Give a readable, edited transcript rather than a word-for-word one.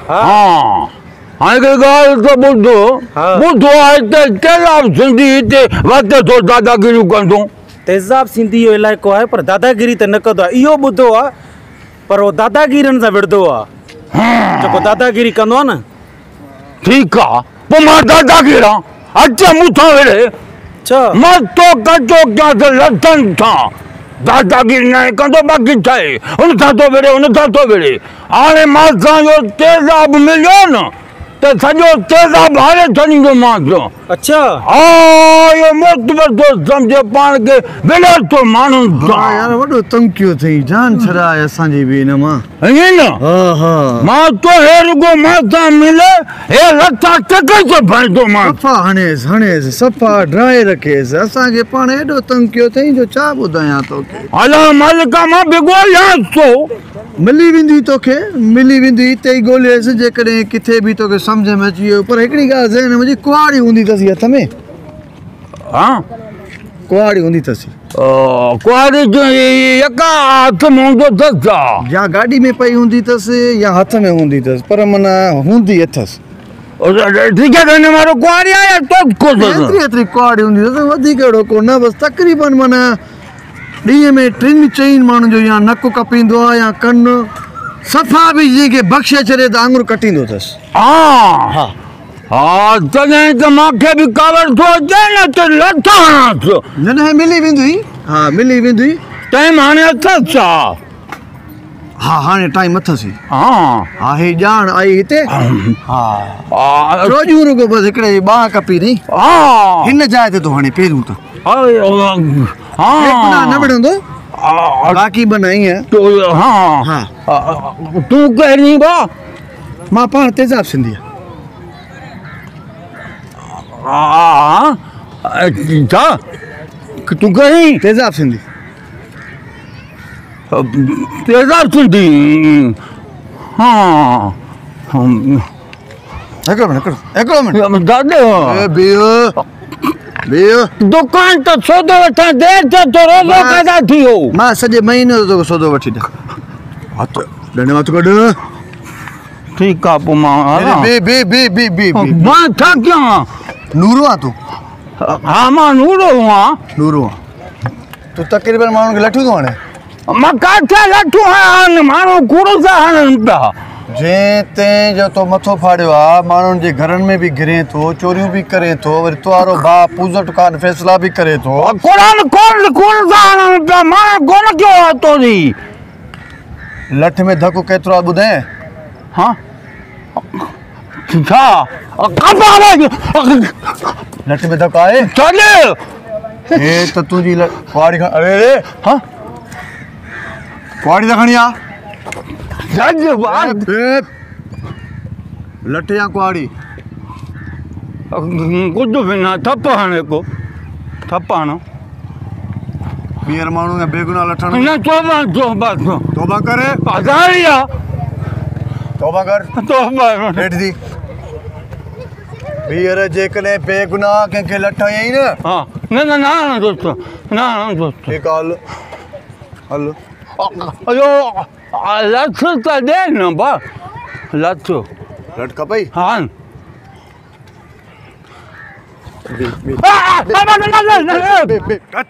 हाँ हाणे हिकिड़ी ॻाल्हि त ॿुधो ॿुधो आहे त तेज़ाब सिंधी हिते वरिते थो दादागिरियूं कंदो तेज़ाब सिंधी जो इलाइक़ो आहे पर दादागिरी त न कंदो आहे इहो ॿुधो आहे पर उहो दादागिरियुनि सां विढ़ंदो आहे जेको दादागिरी कंदो आहे न ठीकु आहे पोइ मां दादागिरी अचे मूंसां विढ़े मां तो कचो कयां त लथनि था दादागिरी न कंदो बाक़ी छा आहे हुन सां थो विढ़े हुन सां थो विढ़े हाणे मां तव्हांजो तेज़ाब मिलियो न त सॼो तेज़ाब हारे छॾींदोमांसि अच्छा हा इहो मोतबर थो सम्झे पाण खे विढ़े थो माण्हुनि सां यार वॾो तंग कयो अथई जान छॾाए असांजी बि हिन मां ईअं न मां तो हे रुॻो मां सां मिले हे लथा टके थो भरंदो मां सफ़ा हणेसि सफ़ा ड्राए रखेसि असांखे पाण हेॾो तंग कयो अथई जो छा ॿुधायां तोखे अला मालिका मां बि ॻोल्हियांसि थो मिली वेंदी तोखे मिली वेंदी हिते ई ॻोल्हेसि जेकॾहिं किथे बि तोखे सम्झ में अची वियो पर हिकिड़ी ॻाल्हि ज़हन में मुंहिंजी कुआड़ी हूंदी अथसि हथ में हा कुआड़ी हूंदी अथसि कुआड़ी यका हथ में हूंदो अथसि या गाॾी में पई हूंदी अथसि या हथ में हूंदी अथसि पर माना हूंदी अथसि ठीक है कहने मारो कुआड़ी आया तो एतिरी कुआड़ी हूंदी अथसि वधीक अहिड़ो कोन बसि तक़रीबन माना ॾींहं में 3-4 माण्हुनि जो या नकु कपींदो आहे या कनु सफ़ा बि जंहिंखे बख़्शे छॾे त आङुर कटींदो अथसि हा तॾहिं त मूंखे बि ख़बर थो अचे न त लथा हणांसि न मिली वेंदी हा मिली वेंदी टाइम हाणे अथसि छा हा हाणे टाइम अथसि हा हे ॼाण आई हिते हा रोज़ू रुगो बसि हिकिड़े जी बांह कपी अथई हिन जाइ ते तो हाणे पहिरियों त न विढ़ंदो बाक़ी बनाई है तूं कहिड़ी बा मां पाण तेज़ाब सिंधी छा तूं कहीं तेज़ाब सिंधी तेज़ाब सिंधी हाँ हिकिड़ो मिनट दादा दुकान तो सौदो वठा देर से तो रोज़ो पैदा थी हो मां सॼे महीने जो तोखे सौदो वठी ॾियां हथ ॾंडे मत कढ ठीक आहे पोइ मां बे मां छा कयां नूरो आहे तूं हा मां नूरो आहे तूं तक़रीबन माण्हुनि खे लठियूं थो हाणे मां काथे लठियूं हाणे माण्हू कूड़ सां हणनि पिया जंहिं तंहिं जो तो मथो फाड़ियो आहे माण्हुनि जे घरनि में बि घिरे थो चोरियूं बि करे थो वरी तुआरो भाउ पूजट कान फ़ैसिला बि करे थो कूड़ सां हणनि पिया मां कोन कयो आहे तोरी लठ में धकु केतिरो आहे ॿुधाए हा छा लठ में धकु आहे छॾ हे त तुंहिंजी कुआड़ी अरे हा कुआड़ी त खणी आ लठ या कुआड़ी कुझु बि न थप हाणे को थप हाणो ॿीहर माण्हू या बेगुनाह लठण न तौबा करे तौबा कर हेठि थी ॿीहर जेकॾहिं बेगुनाह कंहिंखे लठ हयई न हा न दोस्त न दोस्त ठीकु आहे हल अयो लथ त ॾे न बा लथ लठ खपई हा कट